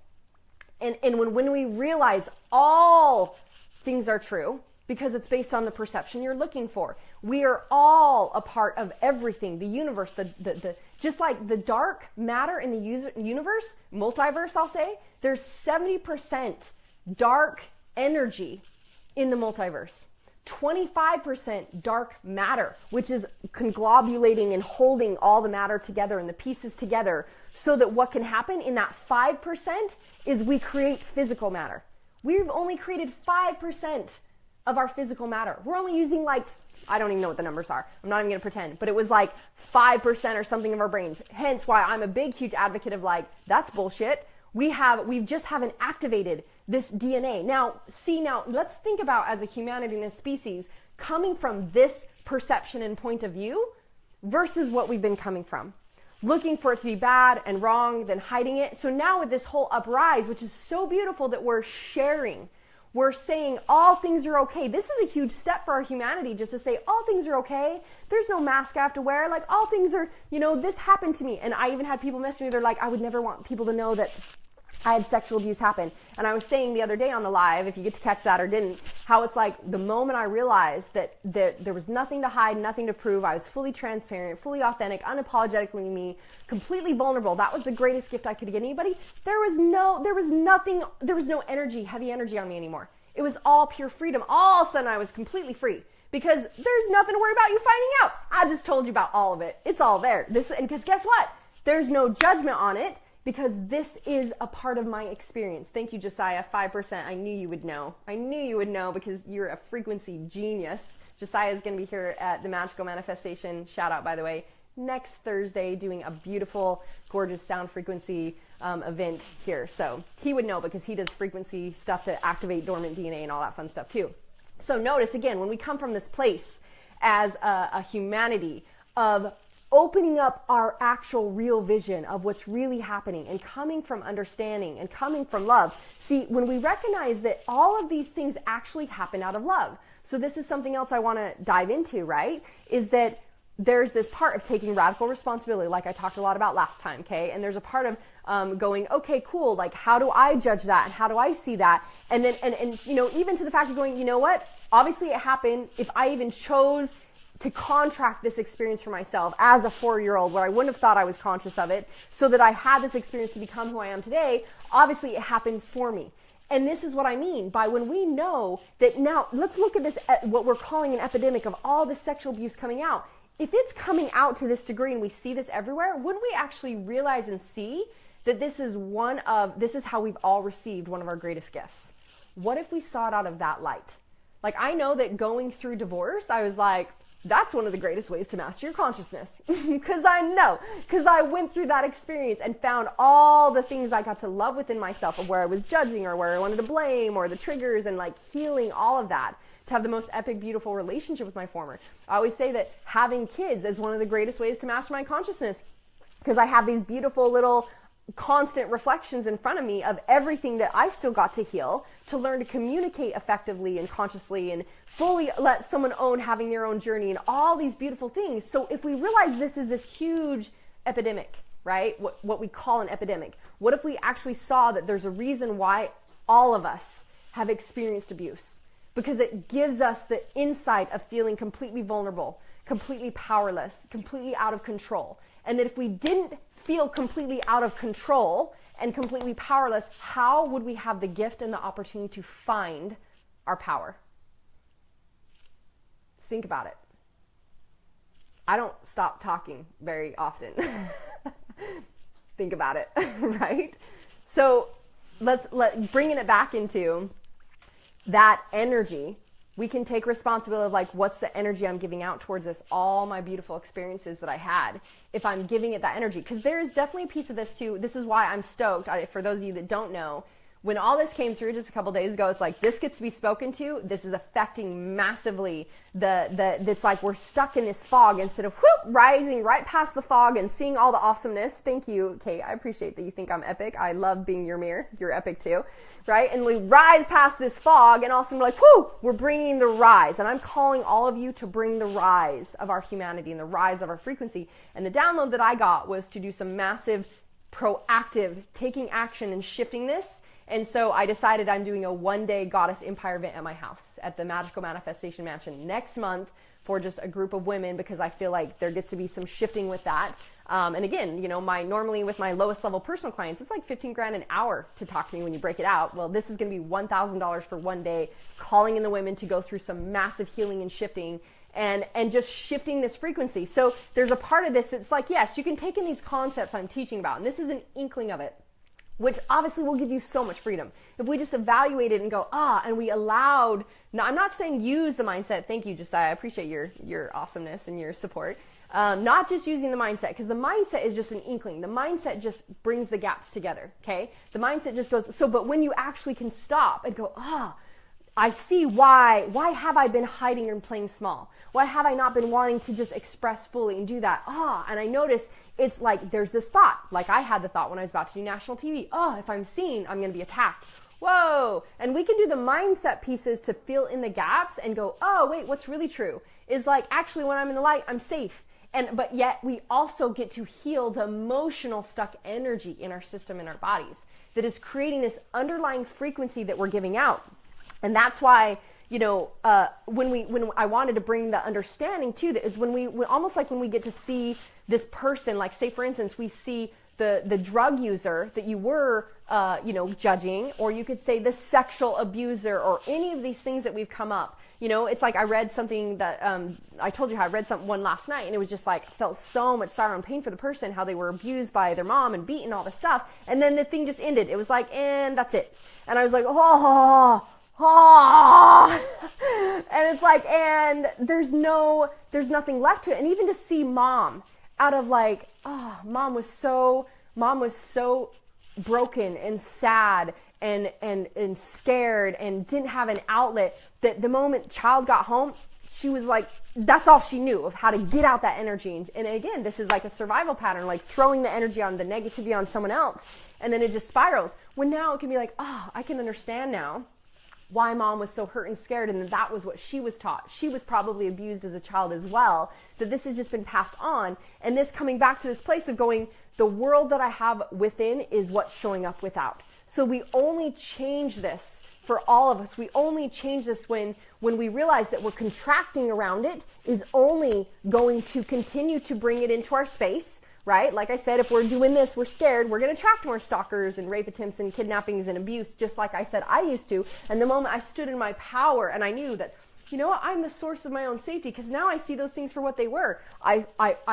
And when we realize all things are true, because it's based on the perception you're looking for, we are all a part of everything, the universe, the just like the dark matter in the universe, multiverse, I'll say, there's 70% dark energy in the multiverse, 25% dark matter, which is conglobulating and holding all the matter together and the pieces together, so that what can happen in that 5% is we create physical matter. We've only created 5% of our physical matter. We're only using I don't even know what the numbers are. I'm not even gonna pretend, but it was 5% or something of our brains. Hence why I'm a big, huge advocate of that's bullshit. We just haven't activated this DNA. Now, let's think about, as a humanity and a species, coming from this perception and point of view versus what we've been coming from. Looking for it to be bad and wrong, then hiding it. So now with this whole uprise, which is so beautiful that we're sharing, we're saying all things are okay. This is a huge step for our humanity, just to say all things are okay. There's no mask I have to wear. All things are, this happened to me. And I even had people message me. They're like, I would never want people to know that I had sexual abuse happen. And I was saying the other day on the live, if you get to catch that or didn't, how it's the moment I realized that there was nothing to hide, nothing to prove, I was fully transparent, fully authentic, unapologetically me, completely vulnerable. That was the greatest gift I could give anybody. There was no energy, heavy energy on me anymore. It was all pure freedom. All of a sudden I was completely free, because there's nothing to worry about you finding out. I just told you about all of it. It's all there. And because guess what? There's no judgment on it, because this is a part of my experience. Thank you, Josiah, 5%. I knew you would know. I knew you would know because you're a frequency genius. Josiah is going to be here at the Magical Manifestation, shout out by the way, next Thursday, doing a beautiful, gorgeous sound frequency event here. So he would know because he does frequency stuff to activate dormant DNA and all that fun stuff too. So notice again, when we come from this place as a humanity of opening up our actual real vision of what's really happening and coming from understanding and coming from love. See, when we recognize that all of these things actually happen out of love. So this is something else I want to dive into, right? Is that there's this part of taking radical responsibility, like I talked a lot about last time, okay? And there's a part of going, okay, cool, like how do I judge that and how do I see that? And then, and you know, even to the fact of going, you know what? Obviously it happened. If I even chose to contract this experience for myself as a 4-year-old where I wouldn't have thought I was conscious of it, so that I had this experience to become who I am today, obviously it happened for me. And this is what I mean by when we know that now, let's look at this, what we're calling an epidemic of all this sexual abuse coming out. If it's coming out to this degree and we see this everywhere, wouldn't we actually realize and see that this is how we've all received one of our greatest gifts? What if we saw it out of that light? Like, I know that going through divorce, I was like, that's one of the greatest ways to master your consciousness. Because I went through that experience and found all the things I got to love within myself of where I was judging or where I wanted to blame or the triggers, and like healing all of that to have the most epic, beautiful relationship with my former. I always say that having kids is one of the greatest ways to master my consciousness, because I have these beautiful little constant reflections in front of me of everything that I still got to heal, to learn to communicate effectively and consciously and fully let someone own having their own journey and all these beautiful things. So if we realize this is this huge epidemic, right? What we call an epidemic. What if we actually saw that there's a reason why all of us have experienced abuse? Because it gives us the insight of feeling completely vulnerable, completely powerless, completely out of control. And that if we didn't feel completely out of control and completely powerless, how would we have the gift and the opportunity to find our power? Think about it. I don't stop talking very often. Think about it, right? So bringing it back into that energy, we can take responsibility of like, what's the energy I'm giving out towards this, all my beautiful experiences that I had, if I'm giving it that energy. Because there is definitely a piece of this too. This is why I'm stoked. For those of you that don't know, when all this came through just a couple days ago, it's like, this gets to be spoken to. This is affecting massively it's like we're stuck in this fog instead of rising right past the fog and seeing all the awesomeness. Thank you, Kate. I appreciate that you think I'm epic. I love being your mirror. You're epic too, right? And we rise past this fog and all of a sudden we're like, we're bringing the rise. And I'm calling all of you to bring the rise of our humanity and the rise of our frequency. And the download that I got was to do some massive proactive taking action and shifting this. And so I decided I'm doing a 1-day Goddess Empire event at my house at the Magical Manifestation Mansion next month for just a group of women, because I feel like there gets to be some shifting with that. And again, you know, normally with my lowest level personal clients, it's like $15,000 an hour to talk to me when you break it out. Well, this is going to be $1,000 for 1 day, calling in the women to go through some massive healing and shifting and just shifting this frequency. So there's a part of this that's like, yes, you can take in these concepts I'm teaching about, and this is an inkling of it, which obviously will give you so much freedom. If we just evaluate it and go, and we allowed, no, I'm not saying use the mindset. Thank you, Josiah. I appreciate your awesomeness and your support. Not just using the mindset, because the mindset is just an inkling. The mindset just brings the gaps together, okay? The mindset just goes, but when you actually can stop and go, I see why have I been hiding and playing small? Why have I not been wanting to just express fully and do that? And I notice it's like there's this thought, like I had the thought when I was about to do national TV, if I'm seen, I'm going to be attacked. Whoa. And we can do the mindset pieces to fill in the gaps and go, wait, what's really true is like, actually, when I'm in the light, I'm safe. But yet we also get to heal the emotional stuck energy in our system, in our bodies, that is creating this underlying frequency that we're giving out. And that's why, you know, when I wanted to bring the understanding to that is when almost like when we get to see this person, like say for instance, we see the drug user that you were, judging, or you could say the sexual abuser, or any of these things that we've come up. You know, it's like I read something that, I told you how I read one last night, and it was just like, I felt so much sorrow and pain for the person, how they were abused by their mom and beaten, all this stuff. And then the thing just ended. It was like, and that's it. And I was like, oh, and it's like, and there's nothing left to it. And even to see mom out of like, oh, mom was so broken and sad and scared and didn't have an outlet, that the moment child got home, she was like, that's all she knew of how to get out that energy. And again, this is like a survival pattern, like throwing the energy on the negativity on someone else. And then it just spirals. When now it can be like, oh, I can understand now why mom was so hurt and scared, and that was what she was taught. She was probably abused as a child as well, that this has just been passed on. And this coming back to this place of going, the world that I have within is what's showing up without. So we only change this for all of us. We only change this when we realize that we're contracting around it is only going to continue to bring it into our space, right? Like I said, if we're doing this, we're scared, we're going to attract more stalkers and rape attempts and kidnappings and abuse, just like I said I used to. And the moment I stood in my power and I knew that, you know what, I'm the source of my own safety, because now I see those things for what they were. I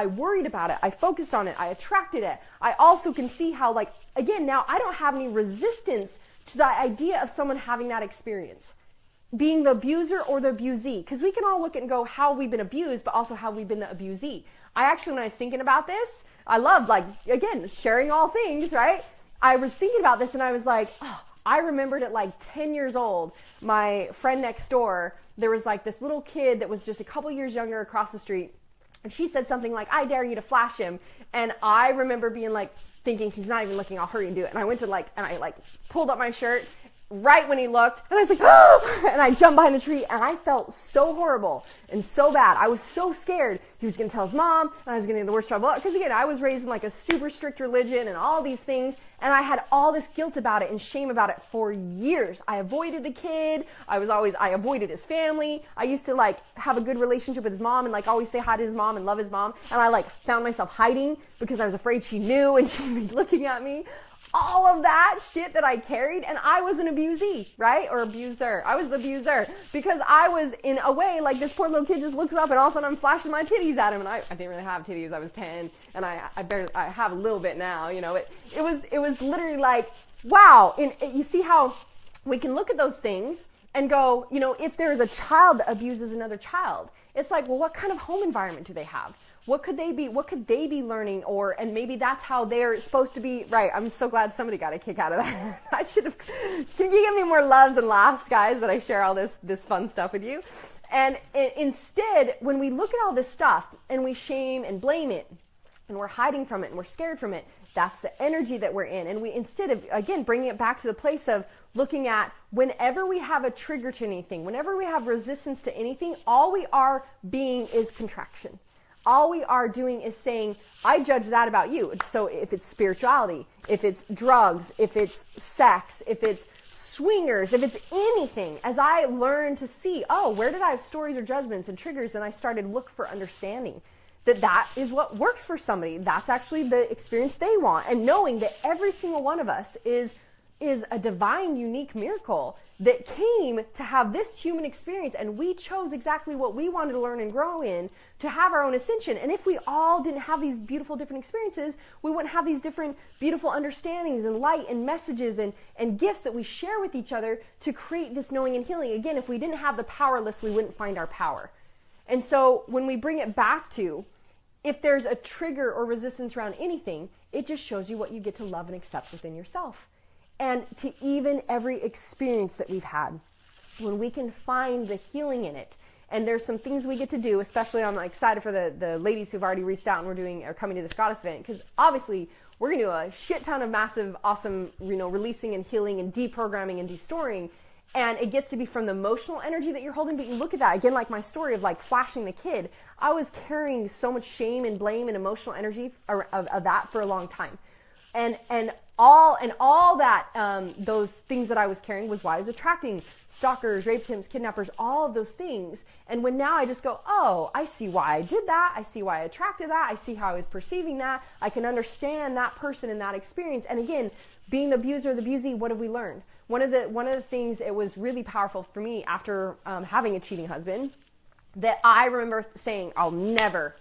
worried about it. I focused on it. I attracted it. I also can see how, like, again, now I don't have any resistance to the idea of someone having that experience, being the abuser or the abusee, because we can all look at and go, how have we been abused, but also how have we been the abusee. I actually, when I was thinking about this, I loved, like, again, sharing all things, right? I was thinking about this and I was like, oh, I remembered at like 10 years old, my friend next door, there was like this little kid that was just a couple years younger across the street. And she said something like, I dare you to flash him. And I remember being like, thinking, he's not even looking, I'll hurry and do it. And I went to like, and I like pulled up my shirt right when he looked, and I was like, oh, and I jumped behind the tree, and I felt so horrible and so bad. I was so scared he was going to tell his mom, and I was going to get the worst trouble. Because again, I was raised in like a super strict religion and all these things, and I had all this guilt about it and shame about it for years. I avoided the kid. I avoided his family. I used to like have a good relationship with his mom and like always say hi to his mom and love his mom. And I like found myself hiding because I was afraid she knew and she'd be looking at me. All of that shit that I carried, and I was an abusee, right? Or abuser. I was the abuser because I was, in a way, like this poor little kid just looks up and all of a sudden I'm flashing my titties at him, and I didn't really have titties. I was 10, and I have a little bit now, you know. It was literally like, wow. You see how we can look at those things and go, you know, if there's a child that abuses another child, it's like, well, what kind of home environment do they have? What could they be learning? And maybe that's how they're supposed to be, right? I'm so glad somebody got a kick out of that. I should have, can you give me more loves and laughs, guys, that I share all this fun stuff with you? And instead, when we look at all this stuff and we shame and blame it, and we're hiding from it and we're scared from it, that's the energy that we're in. And we, instead of, again, bringing it back to the place of looking at whenever we have a trigger to anything, whenever we have resistance to anything, all we are being is contraction. All we are doing is saying, I judge that about you. So if it's spirituality, if it's drugs, if it's sex, if it's swingers, if it's anything, as I learn to see, oh, where did I have stories or judgments and triggers? And I started to look for understanding that is what works for somebody. That's actually the experience they want. And knowing that every single one of us is a divine, unique miracle that came to have this human experience, and we chose exactly what we wanted to learn and grow in to have our own ascension. And if we all didn't have these beautiful different experiences, we wouldn't have these different beautiful understandings and light and messages and gifts that we share with each other to create this knowing and healing. Again, if we didn't have the powerless, we wouldn't find our power. And so when we bring it back to, if there's a trigger or resistance around anything, it just shows you what you get to love and accept within yourself. And to even every experience that we've had, when we can find the healing in it, and there's some things we get to do, especially I'm excited for the ladies who've already reached out and are coming to this goddess event, because obviously we're going to do a shit ton of massive, awesome, releasing and healing and deprogramming and destoring. And it gets to be from the emotional energy that you're holding. But you look at that, again, like my story of like flashing the kid. I was carrying so much shame and blame and emotional energy of that for a long time. And all that, those things that I was carrying was why I was attracting stalkers, rape attempts, kidnappers, all of those things. And when now I just go, oh, I see why I did that. I see why I attracted that. I see how I was perceiving that. I can understand that person and that experience. And again, being the abuser or the abusee, what have we learned? one of the things, it was really powerful for me after having a cheating husband, that I remember saying, I'll never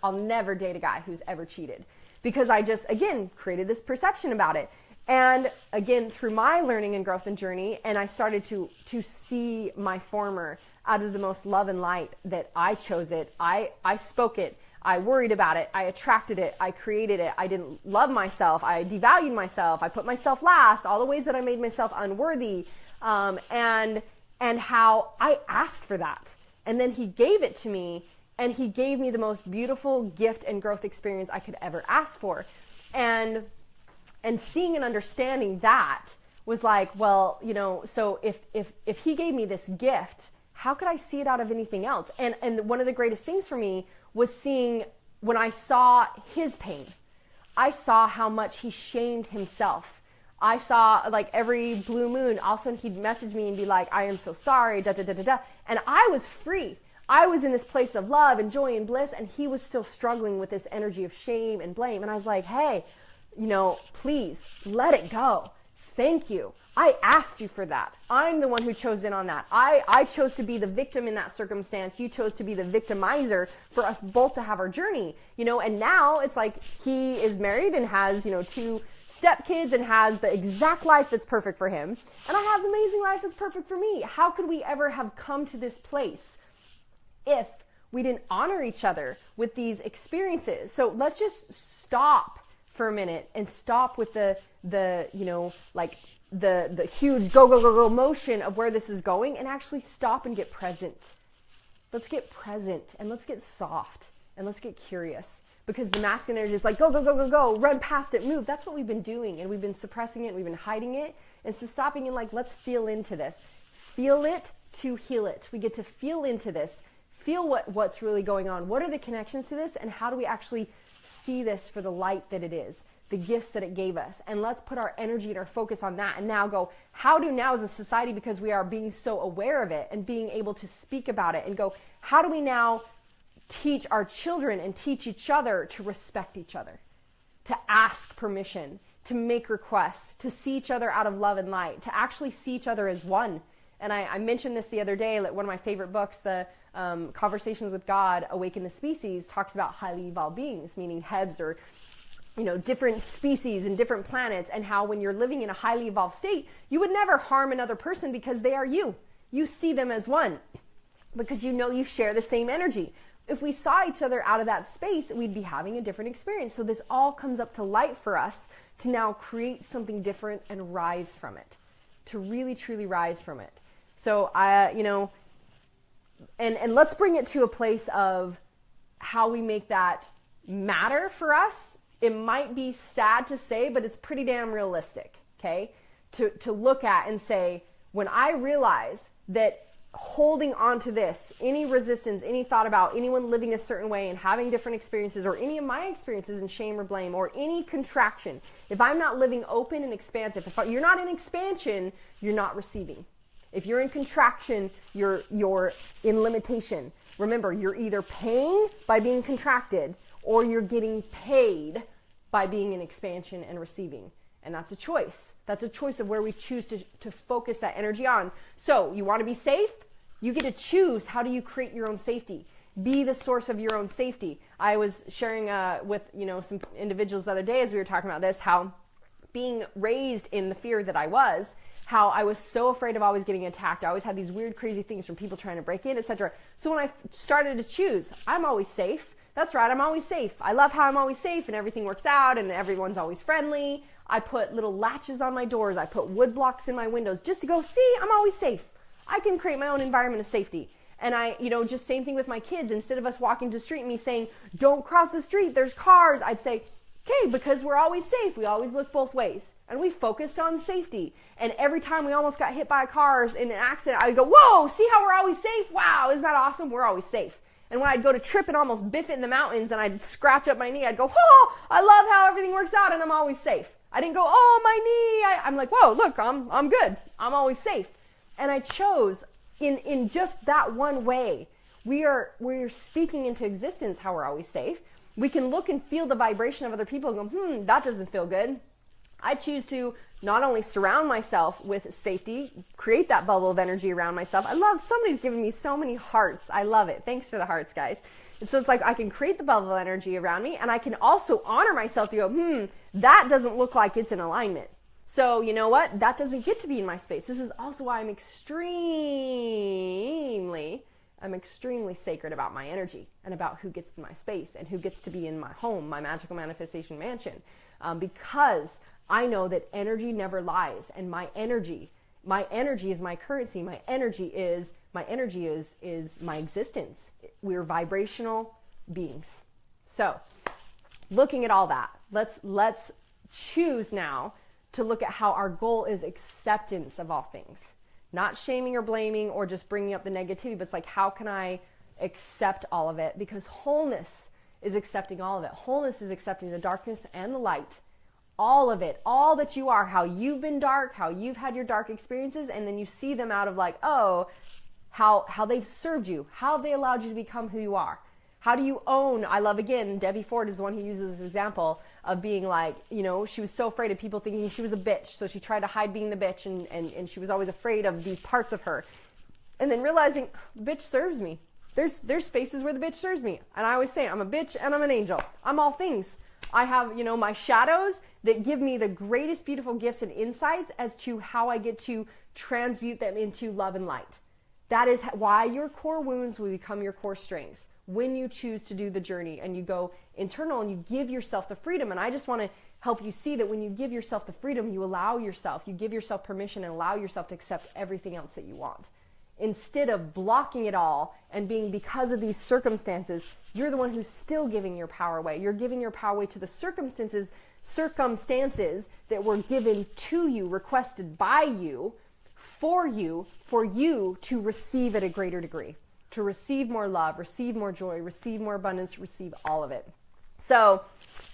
date a guy who's ever cheated, because I just, again, created this perception about it. And again, through my learning and growth and journey, and I started to see my former out of the most love and light, that I chose it, I spoke it, I worried about it, I attracted it, I created it, I didn't love myself, I devalued myself, I put myself last, all the ways that I made myself unworthy, and how I asked for that. And then he gave it to me, and he gave me the most beautiful gift and growth experience I could ever ask for. And seeing and understanding that was like, well, you know, so if he gave me this gift, how could I see it out of anything else? And one of the greatest things for me was seeing, when I saw his pain, I saw how much he shamed himself. I saw, like, every blue moon, all of a sudden he'd message me and be like, I am so sorry, da da da da da. And I was free. I was in this place of love and joy and bliss, and he was still struggling with this energy of shame and blame. And I was like, hey, you know, please let it go. Thank you. I asked you for that. I'm the one who chose in on that. I chose to be the victim in that circumstance. You chose to be the victimizer for us both to have our journey, you know. And now it's like, he is married and has, you know, 2 stepkids and has the exact life that's perfect for him. And I have the amazing life that's perfect for me. How could we ever have come to this place if we didn't honor each other with these experiences? So let's just stop for a minute and stop with the you know, like the huge go motion of where this is going, and actually stop and get present. Let's get present, and let's get soft, and let's get curious, because the masculine energy is like go, run past it, move. That's what we've been doing, and we've been suppressing it, and we've been hiding it. And so stopping and like, let's feel into this. Feel it to heal it. We get to feel into this, feel what's really going on. What are the connections to this, and how do we actually see this for the light that it is, the gifts that it gave us? And let's put our energy and our focus on that, and now go, how do now as a society, because we are being so aware of it and being able to speak about it, and go, how do we now teach our children and teach each other to respect each other, to ask permission, to make requests, to see each other out of love and light, to actually see each other as one. And I mentioned this the other day, like one of my favorite books, the Conversations with God, Awaken the Species, talks about highly evolved beings, meaning heads, or, you know, different species and different planets, and how when you're living in a highly evolved state, you would never harm another person because they are you. You see them as one because you know you share the same energy. If we saw each other out of that space, we'd be having a different experience. So this all comes up to light for us to now create something different and rise from it, to really, truly rise from it. So you know, and let's bring it to a place of how we make that matter for us. It might be sad to say, but it's pretty damn realistic, okay? To look at and say, when I realize that holding on to this, any resistance, any thought about anyone living a certain way and having different experiences, or any of my experiences in shame or blame, or any contraction, if I'm not living open and expansive, if you're not in expansion, you're not receiving. If you're in contraction, you're in limitation. Remember, you're either paying by being contracted, or you're getting paid by being in expansion and receiving. And that's a choice. That's a choice of where we choose to focus that energy on. So you want to be safe? You get to choose, how do you create your own safety? Be the source of your own safety. I was sharing with, you know, some individuals the other day as we were talking about this, how being raised in the fear that I was, how I was so afraid of always getting attacked. I always had these weird, crazy things from people trying to break in, etc. So when I started to choose, I'm always safe. That's right, I'm always safe. I love how I'm always safe and everything works out and everyone's always friendly. I put little latches on my doors. I put wood blocks in my windows just to go, see, I'm always safe. I can create my own environment of safety. And I, you know, just same thing with my kids. Instead of us walking to the street and me saying, don't cross the street, there's cars, I'd say, okay, because we're always safe. We always look both ways. And we focused on safety. And every time we almost got hit by cars in an accident, I'd go, whoa, see how we're always safe? Wow, isn't that awesome? We're always safe. And when I'd go to trip and almost biff it in the mountains and I'd scratch up my knee, I'd go, oh, I love how everything works out and I'm always safe. I didn't go, oh, my knee. I'm like, whoa, look, I'm good. I'm always safe. And I chose in just that one way, we're speaking into existence how we're always safe. We can look and feel the vibration of other people and go, that doesn't feel good. I choose to not only surround myself with safety, create that bubble of energy around myself. I love, somebody's giving me so many hearts. I love it. Thanks for the hearts, guys. And so it's like I can create the bubble of energy around me, and I can also honor myself to go, that doesn't look like it's in alignment. So you know what? That doesn't get to be in my space. This is also why I'm extremely sacred about my energy and about who gets in my space and who gets to be in my home, my magical manifestation mansion, because I know that energy never lies, and my energy is my currency. My energy is my existence. We're vibrational beings. So, looking at all that, let's choose now to look at how our goal is acceptance of all things. Not shaming or blaming or just bringing up the negativity, but it's like, how can I accept all of it? Because wholeness is accepting all of it. Wholeness is accepting the darkness and the light. All of it, all that you are, how you've been dark, how you've had your dark experiences, and then you see them out of like, oh, how they've served you, how they allowed you to become who you are. How do you own? I love, again, Debbie Ford is the one who uses this example of being like, she was so afraid of people thinking she was a bitch, so she tried to hide being the bitch, and she was always afraid of these parts of her. And then realizing, the bitch serves me. There's spaces where the bitch serves me. And I always say, I'm a bitch and I'm an angel. I'm all things. I have, my shadows that give me the greatest beautiful gifts and insights as to how I get to transmute them into love and light. That is why your core wounds will become your core strengths when you choose to do the journey and you go internal and you give yourself the freedom. And I just want to help you see that when you give yourself the freedom, you give yourself permission and allow yourself to accept everything else that you want. Instead of blocking it all and being, because of these circumstances, you're the one who's still giving your power away. You're giving your power away to the circumstances that were given to you, requested by you, for you to receive at a greater degree, to receive more love, receive more joy, receive more abundance, receive all of it. So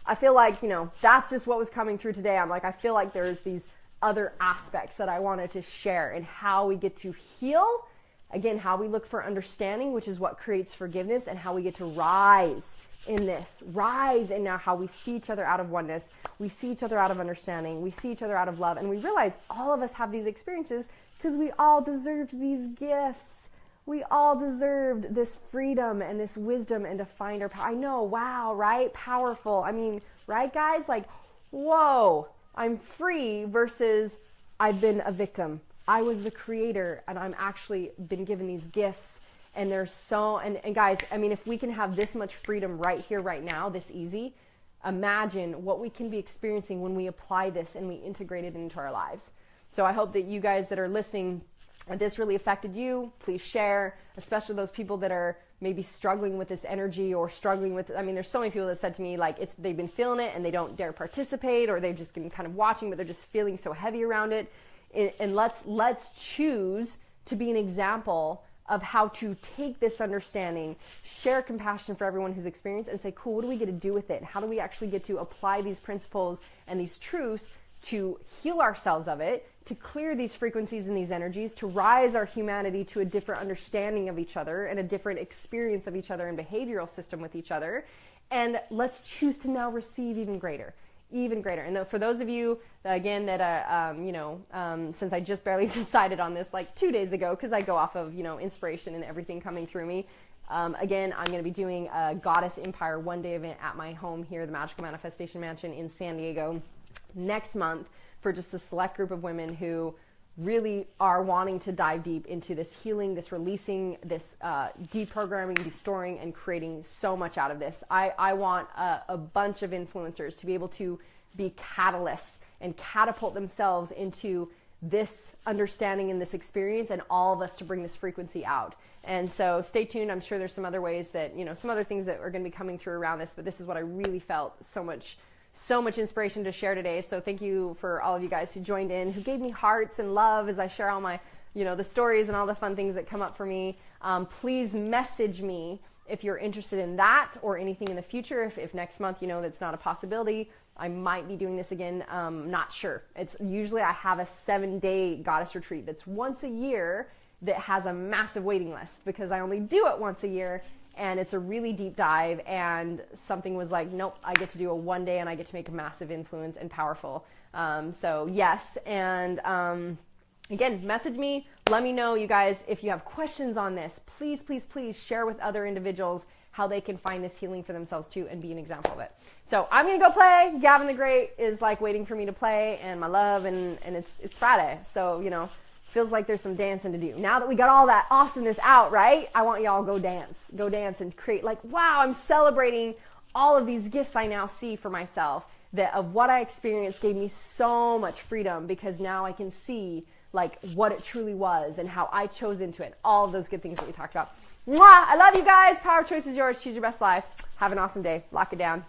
I feel like, that's just what was coming through today. I'm like, I feel like there's these other aspects that I wanted to share and how we get to heal. Again, how we look for understanding, which is what creates forgiveness, and how we get to rise in now how we see each other out of oneness, we see each other out of understanding, we see each other out of love, and we realize all of us have these experiences because we all deserved these gifts. We all deserved this freedom and this wisdom and to find our power. I know, wow, right? Powerful. I mean, right, guys? Like, whoa, I'm free versus I've been a victim. I was the creator and I'm actually been given these gifts, and there's and guys, I mean, if we can have this much freedom right here, right now, this easy, imagine what we can be experiencing when we apply this and we integrate it into our lives. So I hope that you guys that are listening, if this really affected you, please share, especially those people that are maybe struggling with this energy or struggling with, there's so many people that said to me, like, they've been feeling it and they don't dare participate, or they've just been kind of watching, but they're just feeling so heavy around it. And let's choose to be an example of how to take this understanding, share compassion for everyone who's experienced, and say, cool, what do we get to do with it? How do we actually get to apply these principles and these truths to heal ourselves of it, to clear these frequencies and these energies, to rise our humanity to a different understanding of each other and a different experience of each other and behavioral system with each other. And let's choose to now receive even greater. And for those of you, again, that, since I just barely decided on this like 2 days ago, because I go off of, inspiration and everything coming through me. Again, I'm going to be doing a Goddess Empire one-day event at my home here, the Magical Manifestation Mansion in San Diego, next month, for just a select group of women who really are wanting to dive deep into this healing, this releasing, this deprogramming, restoring, and creating so much out of this. I want a bunch of influencers to be able to be catalysts and catapult themselves into this understanding and this experience, and all of us to bring this frequency out. And so stay tuned. I'm sure there's some other ways that, some other things that are going to be coming through around this, but this is what I really felt so much inspiration to share today. So thank you for all of you guys who joined in, who gave me hearts and love as I share all my, the stories and all the fun things that come up for me. Please message me if you're interested in that or anything in the future. If next month, that's not a possibility, I might be doing this again. Not sure. It's usually I have a 7-day goddess retreat that's once a year that has a massive waiting list, because I only do it once a year. and it's a really deep dive, and something was like, nope, I get to do a one day and I get to make a massive influence and powerful. So yes, and again, message me, let me know, you guys, if you have questions on this. Please, please, please share with other individuals how they can find this healing for themselves too and be an example of it. So I'm gonna go play. Gavin the Great is like waiting for me to play, and my love, and it's Friday, so you know, feels like there's some dancing to do. Now that we got all that awesomeness out, right? I want y'all go dance and create, like, wow, I'm celebrating all of these gifts I now see for myself, that of what I experienced gave me so much freedom, because now I can see like what it truly was and how I chose into it. All of those good things that we talked about. Mwah! I love you guys. Power choice is yours. Choose your best life. Have an awesome day. Lock it down.